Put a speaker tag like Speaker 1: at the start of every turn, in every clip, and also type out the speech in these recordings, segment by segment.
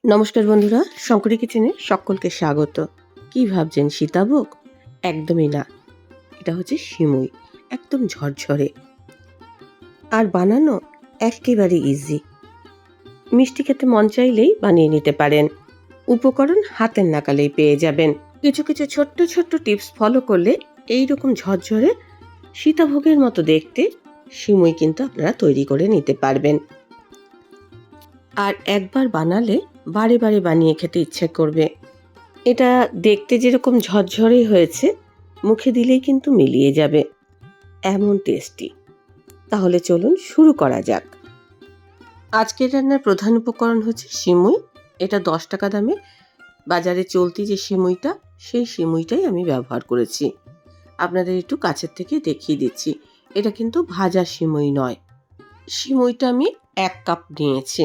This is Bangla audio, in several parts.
Speaker 1: নমস্কার বন্ধুরা, শঙ্করী কিচেনে সকলকে স্বাগত। কি ভাবছেন সীতাভোগ? একদমই না, এটা হচ্ছে সিমুই, একদম ঝরঝরে আর বানানো একেবারে ইজি। মিষ্টি খেতে মন চাইলেই বানিয়ে নিতে পারেন। উপকরণ হাতের নাগালেই পেয়ে যাবেন। কিছু কিছু ছোট্ট ছোট্ট টিপস ফলো করলে এই রকম ঝরঝরে সীতাভোগের মতো দেখতে সিমুই কিন্তু আপনারা তৈরি করে নিতে পারবেন। আর একবার বানালে বারে বারে বানিয়ে খেতে ইচ্ছে করবে। এটা দেখতে যেরকম ঝরঝরে হয়েছে, মুখে দিলেই কিন্তু মিলিয়ে যাবে, এমন টেস্টি। তাহলে চলুন শুরু করা যাক। আজকের রান্নার প্রধান উপকরণ হচ্ছে সিমুই। এটা 10 টাকা দামে বাজারে চলতি যে সিমুইটা, সেই সিমুইটাই আমি ব্যবহার করেছি। আপনাদের একটু কাছের থেকে দেখিয়ে দিচ্ছি। এটা কিন্তু ভাজা সিমুই নয়। সিমুইটা আমি 1 কাপ নিয়েছি।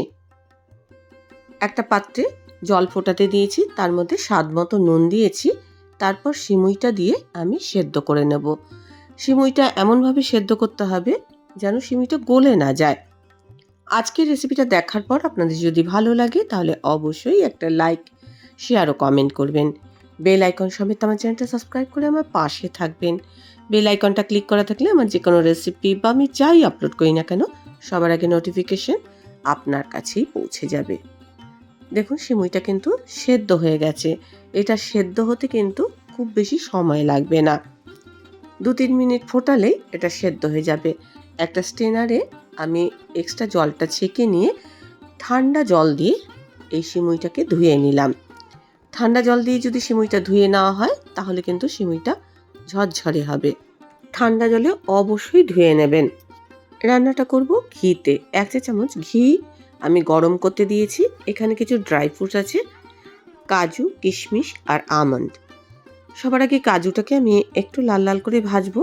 Speaker 1: একটা পাত্রে জল ফোটাতে দিয়েছি, তার মধ্যে স্বাদ মতো নুন দিয়েছি। তারপর সিমুইটা দিয়ে আমি সেদ্ধ করে নেব। সিমুইটা এমনভাবে সেদ্ধ করতে হবে যেন সিমুইটা গলে না যায়। আজকের রেসিপিটা দেখার পর আপনাদের যদি ভালো লাগে তাহলে অবশ্যই একটা লাইক, শেয়ার ও কমেন্ট করবেন। বেল আইকন সমেত আমার চ্যানেলটা সাবস্ক্রাইব করে আমার পাশে থাকবেন। বেল আইকনটা ক্লিক করা থাকলে আমার যে কোনো রেসিপি বা আমি যাই আপলোড করি না কেন, সবার আগে নোটিফিকেশন আপনার কাছেই পৌঁছে যাবে। দেখুন সিমুইটা কিন্তু সেদ্ধ হয়ে গেছে। এটা সেদ্ধ হতে কিন্তু খুব বেশি সময় লাগবে না। 2-3 মিনিট ফোটালেই এটা সেদ্ধ হয়ে যাবে। একটা স্ট্রেনারে আমি এক্সট্রা জলটা ছেঁকে নিয়ে ঠান্ডা জল দিয়ে এই সিমুইটাকে ধুয়ে নিলাম। ঠান্ডা জল দিয়ে যদি সিমুইটা ধুয়ে নেওয়া হয় তাহলে কিন্তু সিমুইটা ঝরঝরে হবে। ঠান্ডা জলে অবশ্যই ধুয়ে নেবেন। রান্নাটা করব ঘিতে। 1 চা চামচ ঘি আমি গরম করতে দিয়েছি। এখানে কিছু ড্রাই ফ্রুটস আছে, কাজু, কিশমিশ আর আমন্ড। সবার আগে কাজুটাকে আমি একটু লাল লাল করে ভাজবো,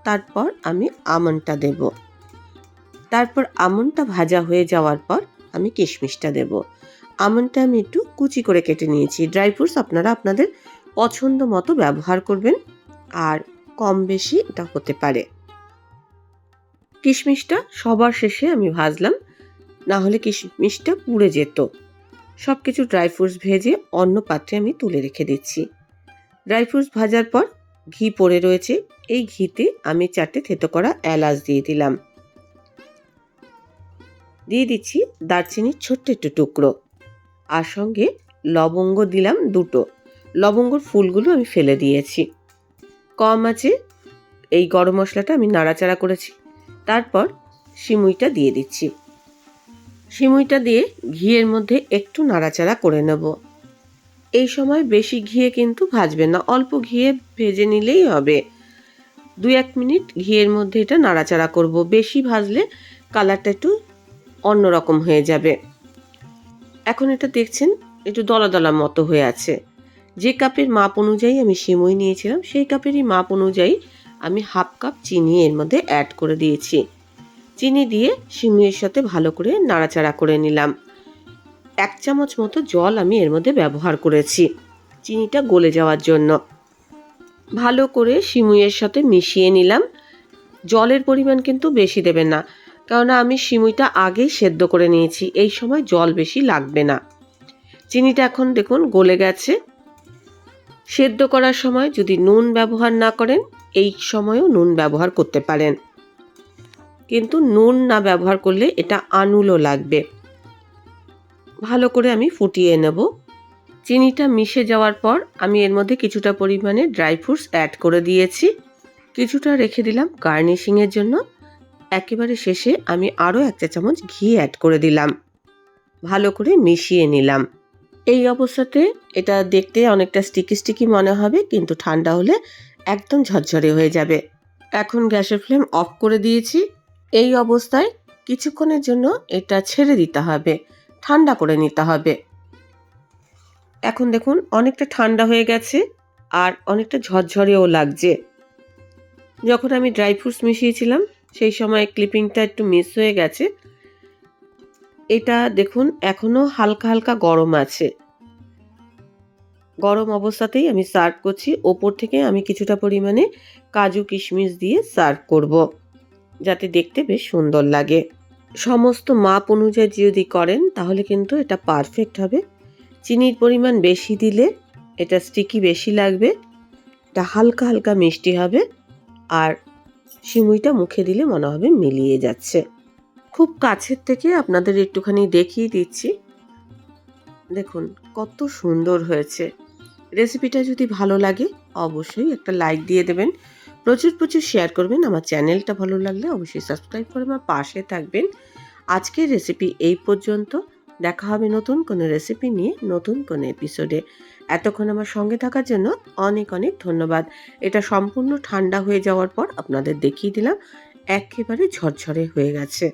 Speaker 1: তারপর আমি আমন্ডটা দেব। তারপর আমন্ডটা ভাজা হয়ে যাওয়ার পর আমি কিশমিশটা দেব। আমন্ডটা আমি একটু কুচি করে কেটে নিয়েছি। ড্রাই ফ্রুটস আপনারা আপনাদের পছন্দ মতো ব্যবহার করবেন, আর কম বেশি এটা হতে পারে। কিশমিশটা সবার শেষে আমি ভাজলাম, না হলে কিশমিশটা পুড়ে যেত। সব কিছু ড্রাই ফ্রুটস ভেজে অন্য পাত্রে আমি তুলে রেখে দিচ্ছি। ড্রাই ফ্রুটস ভাজার পর ঘি পড়ে রয়েছে, এই ঘিতে আমি 4টে থেতো করা এলাচ দিয়ে দিলাম। দিয়ে দিচ্ছি দারচিনির ছোট্ট একটু টুকরো, আর সঙ্গে লবঙ্গ দিলাম 2টো। লবঙ্গর ফুলগুলো আমি ফেলে দিয়েছি। কম আছে এই গরম মশলাটা আমি নাড়াচাড়া করেছি। তারপর সিমুইটা দিয়ে দিচ্ছি। সিমুইটা দিয়ে ঘিয়ের মধ্যে একটু নাড়াচাড়া করে নেব। এই সময় বেশি ঘিয়ে কিন্তু ভাজবেন না, অল্প ঘিয়ে ভেজে নিলেই হবে। 2-1 মিনিট ঘিয়ের মধ্যে এটা নাড়াচাড়া করব। বেশি ভাজলে কালারটা একটু অন্যরকম হয়ে যাবে। এখন এটা দেখছেন একটু দলা দলা মতো হয়ে আছে। যে কাপের মাপ অনুযায়ী আমি সিমুই নিয়েছিলাম, সেই কাপেরই মাপ অনুযায়ী আমি 1/2 কাপ চিনি এর মধ্যে অ্যাড করে দিয়েছি। চিনি দিয়ে সিমুইয়ের সাথে ভালো করে নাড়াচাড়া করে নিলাম। 1 চামচ মতো জল আমি এর মধ্যে ব্যবহার করেছি চিনিটা গলে যাওয়ার জন্য। ভালো করে সিমুইয়ের সাথে মিশিয়ে নিলাম। জলের পরিমাণ কিন্তু বেশি দেবেন না, কেননা আমি সিমুইটা আগেই সেদ্ধ করে নিয়েছি, এই সময় জল বেশি লাগবে না। চিনিটা এখন দেখুন গলে গেছে। সেদ্ধ করার সময় যদি নুন ব্যবহার না করেন, এই সময়ও নুন ব্যবহার করতে পারেন, কিন্তু নুন না ব্যবহার করলে এটা আনুলো লাগবে। ভালো করে আমি ফুটিয়ে নেব। চিনিটা মিশে যাওয়ার পর আমি এর মধ্যে কিছুটা পরিমাণে ড্রাই ফ্রুটস অ্যাড করে দিয়েছি। কিছুটা রেখে দিলাম গার্নিশিংয়ের জন্য। একেবারে শেষে আমি আরও 1 চা চামচ ঘি অ্যাড করে দিলাম। ভালো করে মিশিয়ে নিলাম। এই অবস্থাতে এটা দেখতে অনেকটা স্টিকি স্টিকি মনে হবে, কিন্তু ঠান্ডা হলে একদম ঝরঝরে হয়ে যাবে। এখন গ্যাসের ফ্লেম অফ করে দিয়েছি। এই অবস্থায় কিছুক্ষণের জন্য এটা ছেড়ে দিতে হবে, ঠান্ডা করে নিতে হবে। এখন দেখুন অনেকটা ঠান্ডা হয়ে গেছে আর অনেকটা ঝরঝরেও লাগছে। যখন আমি ড্রাই ফ্রুটস মিশিয়েছিলাম সেই সময় ক্লিপিংটা একটু মিস হয়ে গেছে। এটা দেখুন এখনো হালকা হালকা গরম আছে। গরম অবস্থাতেই আমি সার্ভ করছি। ওপর থেকে আমি কিছুটা পরিমাণে কাজু কিশমিশ দিয়ে সার্ভ করব, যাতে দেখতে বেশ সুন্দর লাগে। সমস্ত মাপ অনুযায়ী যদি করেন তাহলে কিন্তু এটা পারফেক্ট হবে। চিনির পরিমাণ বেশি দিলে এটা স্টিকি বেশি লাগবে, এটা হালকা হালকা মিষ্টি হবে, আর সিমুইটা মুখে দিলে মনে হবে মিলিয়ে যাচ্ছে। খুব কাছের থেকে আপনাদের একটুখানি দেখিয়ে দিচ্ছি। দেখুন কত সুন্দর হয়েছে। রেসিপিটা যদি ভালো লাগে অবশ্যই একটা লাইক দিয়ে দেবেন, প্রচুর প্রচুর শেয়ার করবেন। আমার চ্যানেলটা ভালো লাগলে অবশ্যই সাবস্ক্রাইব করে আমার পাশে থাকবেন। আজকের রেসিপি এই পর্যন্ত। দেখা হবে নতুন কোনো রেসিপি নিয়ে, নতুন কোনো এপিসোডে। এতক্ষণ আমার সঙ্গে থাকার জন্য অনেক অনেক ধন্যবাদ। এটা সম্পূর্ণ ঠান্ডা হয়ে যাওয়ার পর আপনাদের দেখিয়ে দিলাম, একেবারে ঝরঝরে হয়ে গেছে।